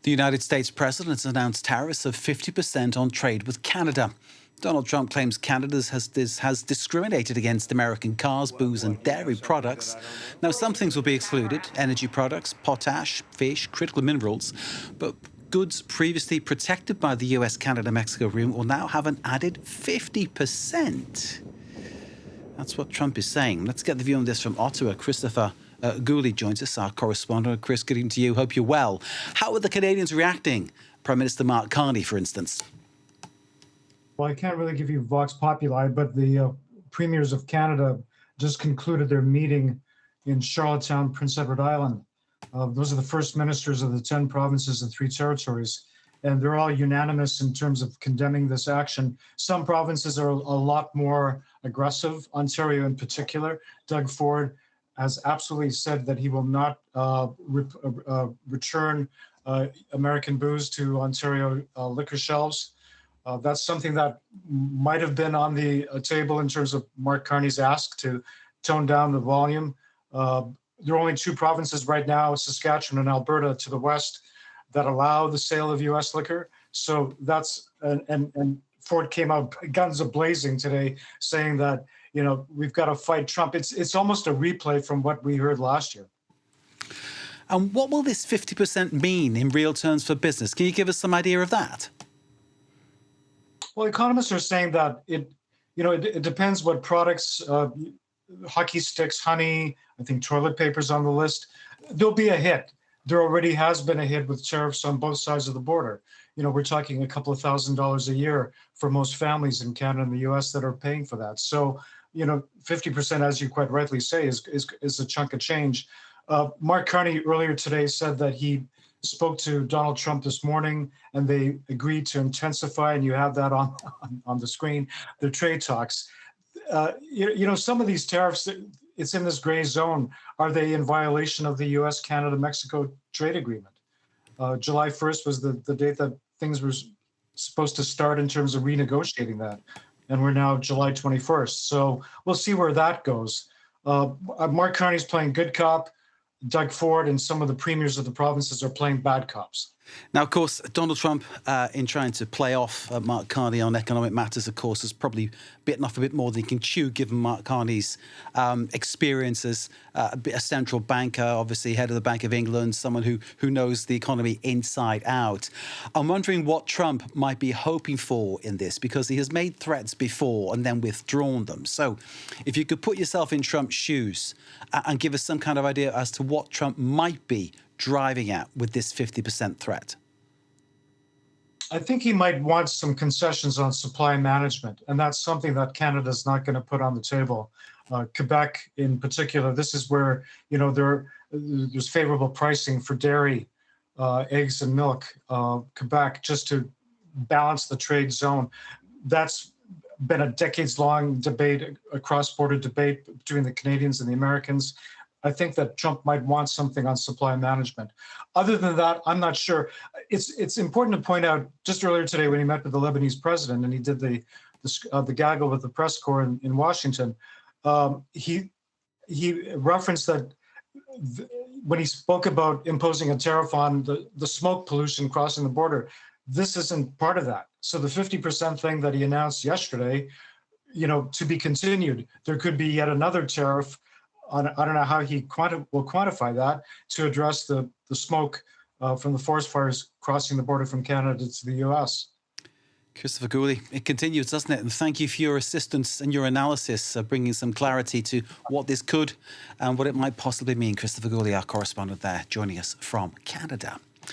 The United States president has announced tariffs of 50% on trade with Canada. Donald Trump claims Canada has discriminated against American cars, booze and dairy products. Now, some things will be excluded: energy products, potash, fish, critical minerals. But goods previously protected by the US-Canada-Mexico agreement will now have an added 50%. That's what Trump is saying. Let's get the view on this from Ottawa. Christopher Guly joins us, our correspondent. Chris, good evening to you. Hope you're well. How are the Canadians reacting? Prime Minister Mark Carney, for instance. Well, I can't really give you Vox Populi, but the premiers of Canada just concluded their meeting in Charlottetown, Prince Edward Island. Those are the first ministers of the 10 provinces and 3 territories, and they're all unanimous in terms of condemning this action. Some provinces are a lot more aggressive, Ontario in particular. Doug Ford has absolutely said that he will not return American booze to Ontario liquor shelves. That's something that might have been on the table in terms of Mark Carney's ask to tone down the volume. There are only 2 provinces right now, Saskatchewan and Alberta to the west, that allow the sale of U.S. liquor. So that's, and Ford came out guns a-blazing today saying that, you know, we've got to fight Trump. It's almost a replay from what we heard last year. And what will this 50% mean in real terms for business? Can you give us some idea of that? Well, economists are saying that it depends what products, hockey sticks, honey, I think toilet paper's on the list. There'll be a hit. There already has been a hit with tariffs on both sides of the border. You know, we're talking a couple of $1,000s a year for most families in Canada and the US that are paying for that. So, you know, 50%, as you quite rightly say, is a chunk of change. Mark Carney earlier today said that he spoke to Donald Trump this morning and they agreed to intensify, and you have that on the screen, the trade talks. You know, some of these tariffs, it's in this gray zone. Are they in violation of the US, Canada, Mexico trade agreement? July 1st was the date that things were supposed to start in terms of renegotiating that. And we're now July 21st. So we'll see where that goes. Mark Carney's playing good cop. Doug Ford and some of the premiers of the provinces are playing bad cops. Now, of course, Donald Trump, in trying to play off Mark Carney on economic matters, of course, has probably bitten off a bit more than he can chew, given Mark Carney's experience as a central banker, obviously head of the Bank of England, someone who knows the economy inside out. I'm wondering what Trump might be hoping for in this, because he has made threats before and then withdrawn them. So if you could put yourself in Trump's shoes and give us some kind of idea as to what Trump might be driving at with this 50% threat. I think he might want some concessions on supply management, and that's something that Canada's not going to put on the table. Quebec in particular, this is where, you know, there's favorable pricing for dairy, eggs and milk. Quebec, just to balance the trade zone. That's been a decades-long debate, a cross-border debate between the Canadians and the Americans. I think that Trump might want something on supply management. Other than that, I'm not sure. It's important to point out, just earlier today when he met with the Lebanese president and he did the gaggle with the press corps in Washington, he referenced that when he spoke about imposing a tariff on the smoke pollution crossing the border, this isn't part of that. So the 50% thing that he announced yesterday, you know, to be continued. There could be yet another tariff. I don't know how he will quantify that to address the smoke from the forest fires crossing the border from Canada to the US. Christopher Guly, it continues, doesn't it? And thank you for your assistance and your analysis, bringing some clarity to what this could and what it might possibly mean. Christopher Guly, our correspondent there, joining us from Canada.